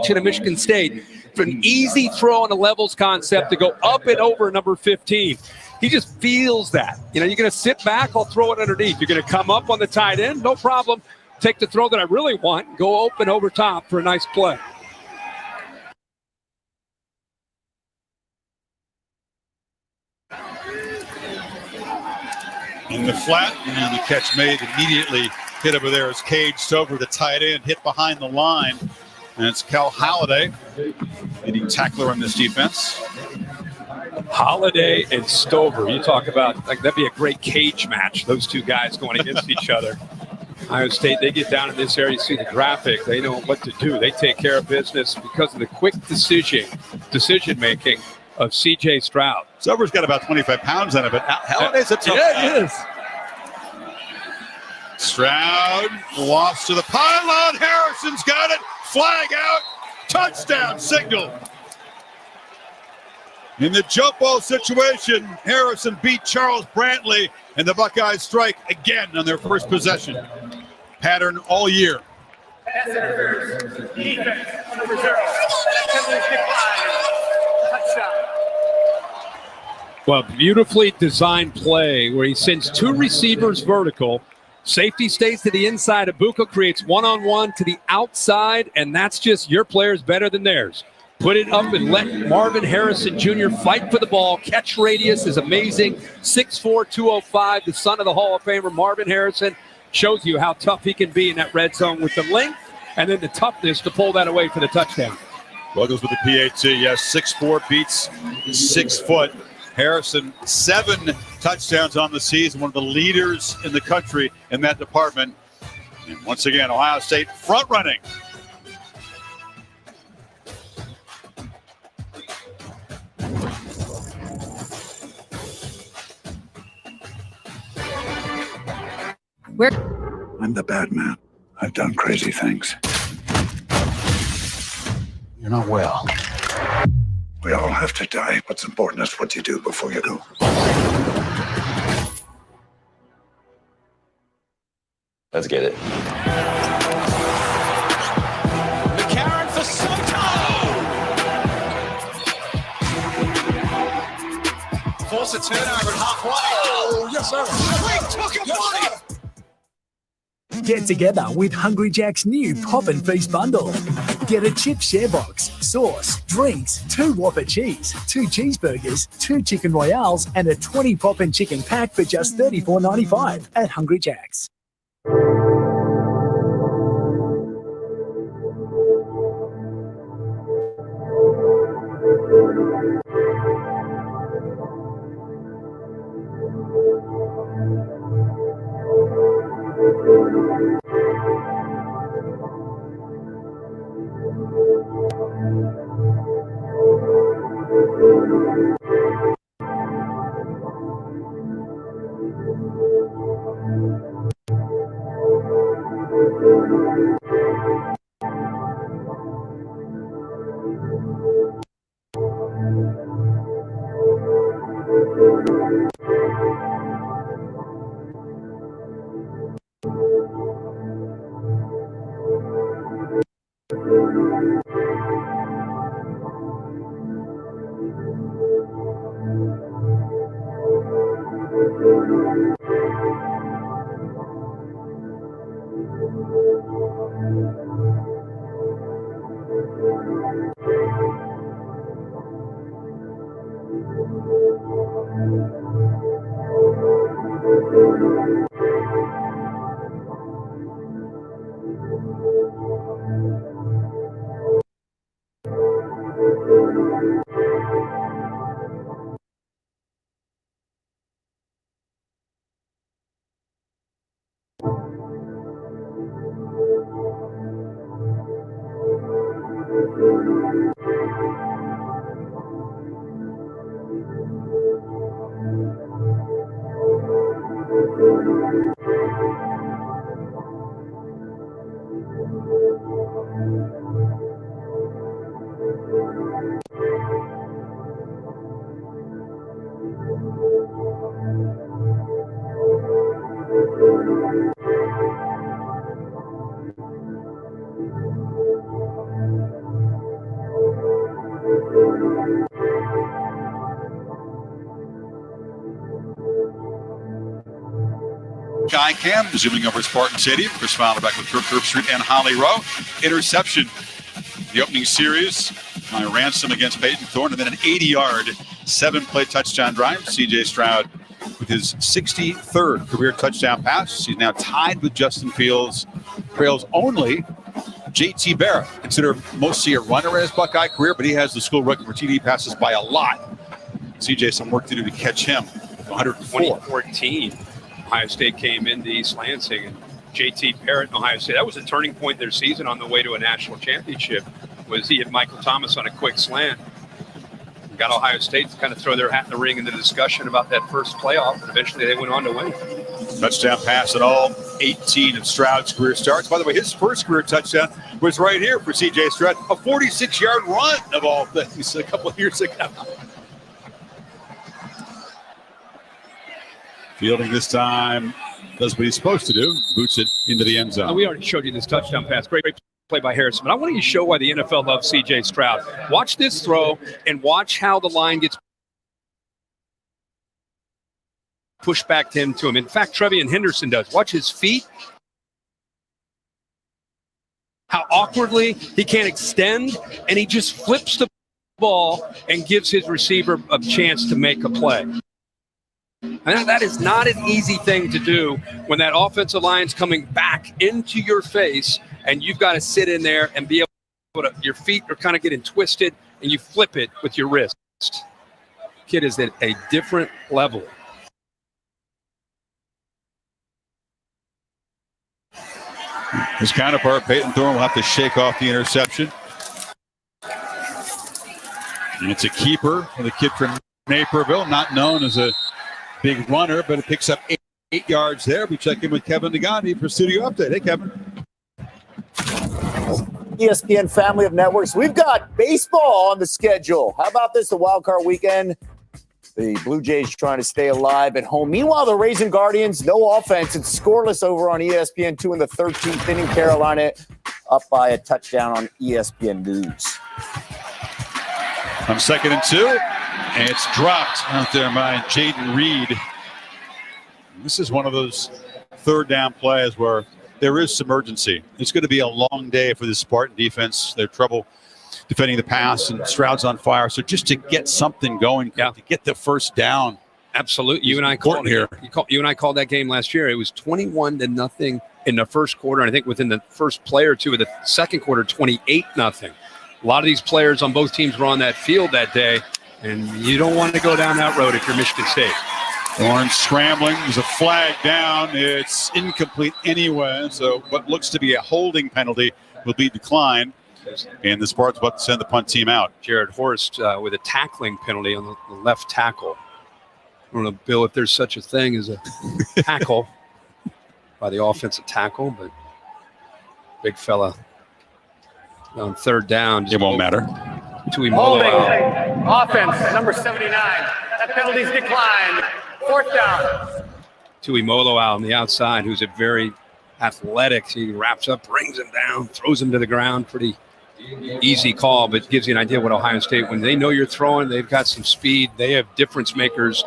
to Michigan State for an easy throw on a levels concept to go up and over number 15. He just feels that. You're going to sit back, I'll throw it underneath. You're going to come up on the tight end, no problem. Take the throw that I really want, go open over top for a nice play. In the flat, and the catch made immediately. Hit over there is Cage Stover, the tight end, hit behind the line. And it's Cal Holliday, leading tackler on this defense. Holliday and Stover, you talk about, that'd be a great cage match, those two guys going against each other. Iowa State, they get down in this area, you see the graphic, they know what to do. They take care of business because of the quick decision-making of C.J. Stroud. Stover's got about 25 pounds on it, but Halliday's a tough guy. Yeah, he is. Stroud lofts to the pylon. Harrison's got it. Flag out. Touchdown signal. In the jump ball situation, Harrison beat Charles Brantley, and the Buckeyes strike again on their first possession. Pattern all year. Pass interference. Defense, number 0. Touchdown. Well, beautifully designed play where he sends two receivers vertical. Safety stays to the inside. Abuka creates one-on-one to the outside, and that's just your players better than theirs. Put it up and let Marvin Harrison Jr. fight for the ball. Catch radius is amazing. 6'4", 205, the son of the Hall of Famer Marvin Harrison. Shows you how tough he can be in that red zone with the length and then the toughness to pull that away for the touchdown. Buggles with the PAT, yes, 6'4", beats 6 foot. Harrison, 7 touchdowns on the season, one of the leaders in the country in that department. And once again, Ohio State front running. I'm the bad man. I've done crazy things. You're not well. We all have to die. What's important is what you do before you go. Let's get it. McCarron for Soto. Force a turnover at halfway. Oh, yes, sir. Quick, took it, buddy. Get together with Hungry Jack's new Pop and Feast bundle. Get a chip share box, sauce, drinks, 2 Whopper cheese, 2 cheeseburgers, 2 chicken royales, and a 20 Pop and chicken pack for just $34.95 at Hungry Jack's. Buckeye Cam zooming over Spartan Stadium. Chris Fowler back with Kirk Street and Holly Rowe. Interception, the opening series by Ransom against Peyton Thorne, and then an 80-yard, 7-play touchdown drive. C.J. Stroud with his 63rd career touchdown pass. He's now tied with Justin Fields, trails only J.T. Barrett, considered mostly a runner in his Buckeye career, but he has the school record for TD passes by a lot. C.J. some work to do to catch him. 2014, Ohio State came into East Lansing, and J.T. Barrett in Ohio State, that was a turning point in their season on the way to a national championship, was he had Michael Thomas on a quick slant. Got Ohio State to kind of throw their hat in the ring in the discussion about that first playoff, and eventually they went on to win. Touchdown pass at all 18 of Stroud's career starts. By the way, his first career touchdown was right here for C.J. Stroud, a 46-yard run of all things a couple of years ago. Fielding this time does what he's supposed to do, boots it into the end zone. We already showed you this touchdown pass. Great play by Harrison. But I want you to show why the NFL loves C.J. Stroud. Watch this throw and watch how the line gets pushed back to him. In fact, Trevian Henderson does. Watch his feet. How awkwardly he can't extend, and he just flips the ball and gives his receiver a chance to make a play. And that is not an easy thing to do when that offensive line's coming back into your face and you've got to sit in there and be able to, your feet are kind of getting twisted and you flip it with your wrist. Kid is at a different level. His counterpart, Peyton Thorne, will have to shake off the interception. And it's a keeper for the kid from Naperville, not known as a big runner, but it picks up 8 yards there. We check in with Kevin Nagandi for Studio Update. Hey, Kevin. ESPN family of networks. We've got baseball on the schedule. How about this, the wild card weekend? The Blue Jays trying to stay alive at home. Meanwhile, the Rays and Guardians, no offense. It's scoreless over on ESPN2 in the 13th inning. Carolina up by a touchdown on ESPN News. On 2nd and 2, and it's dropped out there by Jaden Reed. This is one of those third down plays where there is some urgency. It's going to be a long day for the Spartan defense. They have trouble defending the pass, and Stroud's on fire. So just to get something going, to get the first down. Absolutely. You and I called here. You and I called that game last year. It was 21-0 in the first quarter. And I think within the first play or two of the second quarter, 28-0. A lot of these players on both teams were on that field that day, and you don't want to go down that road if you're Michigan State. Lawrence scrambling. There's a flag down. It's incomplete anyway. So what looks to be a holding penalty will be declined. And the Spartans about to send the punt team out. Jared Horst with a tackling penalty on the left tackle. I don't know, Bill, if there's such a thing as a tackle by the offensive tackle, but big fella on third down. It won't matter. Holding offense, number 79. That penalty's declined. 4th down. Tuimoloau out on the outside, who's a very athletic. He wraps up, brings him down, throws him to the ground. Pretty easy call, but gives you an idea what Ohio State, when they know you're throwing, they've got some speed. They have difference makers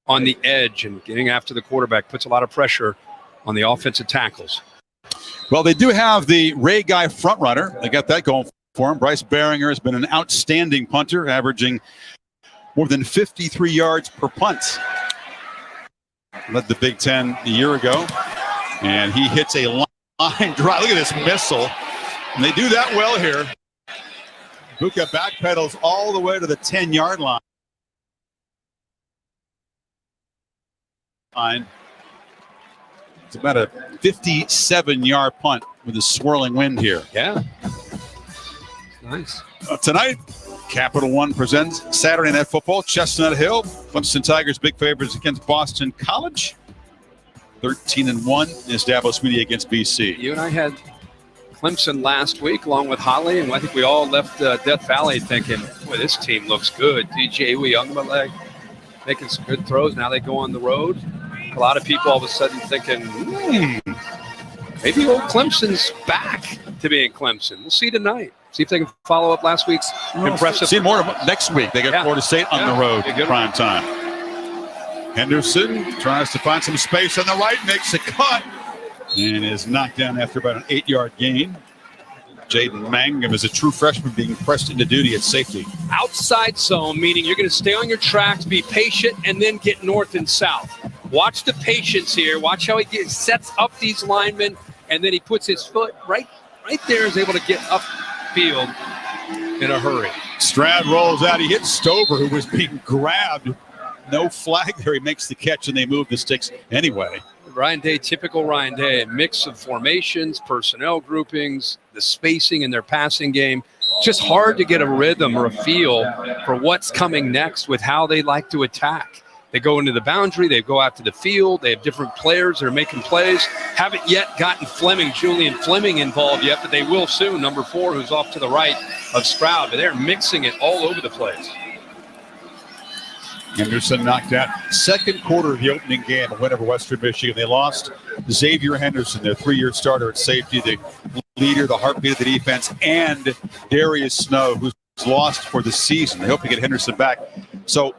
on the edge, and getting after the quarterback puts a lot of pressure on the offensive tackles. Well, they do have the Ray Guy front runner. They got that going for him. Bryce Baringer has been an outstanding punter, averaging more than 53 yards per punt. Led the Big Ten a year ago, and he hits a line drive. Look at this missile, and they do that well here. Buka backpedals all the way to the 10-yard line. It's about a 57-yard punt with a swirling wind here. Yeah. Nice. Tonight, Capital One presents Saturday Night Football, Chestnut Hill. Clemson Tigers big favorites against Boston College. 13-1 is Davos Media against BC. You and I had Clemson last week along with Holly, and I think we all left Death Valley thinking, boy, this team looks good. DJ Uyunglele making some good throws. Now they go on the road. A lot of people all of a sudden thinking, maybe old Clemson's back to being Clemson. We'll see tonight. See if they can follow up last week's impressive. See more next week. They got Florida State on the road in prime time. Henderson tries to find some space on the right, makes a cut, and is knocked down after about an 8-yard gain. Jaden Mangum is a true freshman being pressed into duty at safety. Outside zone, meaning you're going to stay on your tracks, be patient, and then get north and south. Watch the patience here. Watch how he sets up these linemen, and then he puts his foot right there, is able to get upfield in a hurry. Stroud rolls out. He hits Stover, who was being grabbed. No flag there. He makes the catch, and they move the sticks anyway. Ryan Day, typical Ryan Day, a mix of formations, personnel groupings, the spacing in their passing game. Just hard to get a rhythm or a feel for what's coming next with how they like to attack. They go into the boundary, they go out to the field, they have different players that are making plays. Haven't yet gotten Julian Fleming involved yet, but they will soon, number 4, who's off to the right of Stroud. But they're mixing it all over the place. Henderson knocked out. Second quarter of the opening game, a win over Western Michigan. They lost Xavier Henderson, their 3-year starter at safety, the leader, the heartbeat of the defense, and Darius Snow, who's lost for the season. They hope to get Henderson back. So,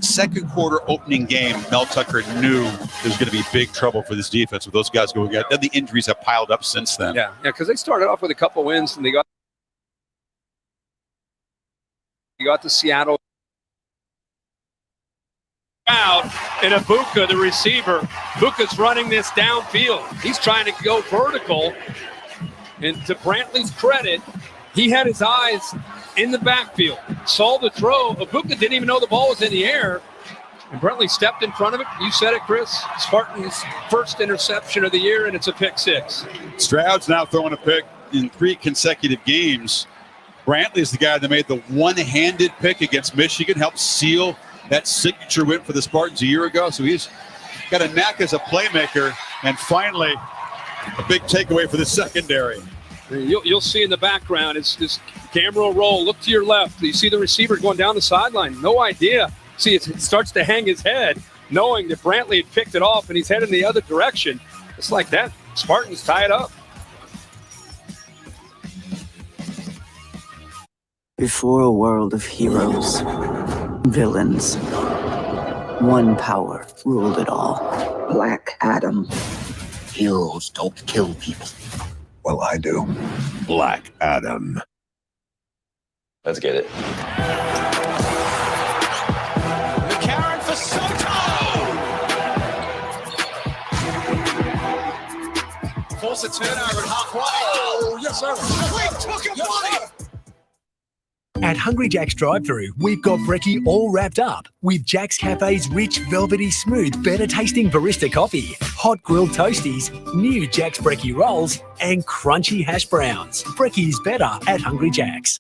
second quarter opening game, Mel Tucker knew there's going to be big trouble for this defense with those guys going out. Then the injuries have piled up since then. Yeah, because they started off with a couple wins, and they got to Seattle. Out in Abuka, the receiver. Buka's running this downfield. He's trying to go vertical. And to Brantley's credit, he had his eyes in the backfield. Saw the throw. Abuka didn't even know the ball was in the air. And Brantley stepped in front of it. You said it, Chris. Spartans' first interception of the year, and it's a pick 6. Stroud's now throwing a pick in 3 consecutive games. Brantley is the guy that made the one-handed pick against Michigan, helped seal that signature win for the Spartans a year ago. So he's got a knack as a playmaker. And finally, a big takeaway for the secondary. You'll see in the background, it's this camera will roll. Look to your left. You see the receiver going down the sideline. No idea. See, it starts to hang his head, knowing that Brantley had picked it off and he's heading the other direction. It's like that. Spartans tie it up. Before a world of heroes, villains, one power ruled it all. Black Adam. Heroes don't kill people. Well, I do. Black Adam. Let's get it. McCarron for Soto! Force a turnover at halfway. Oh, yes, sir. We took it, buddy! At Hungry Jack's drive-thru, we've got brekkie all wrapped up with Jack's Cafe's rich, velvety, smooth, better-tasting barista coffee, hot grilled toasties, new Jack's brekkie rolls, and crunchy hash browns. Brekkie is better at Hungry Jack's.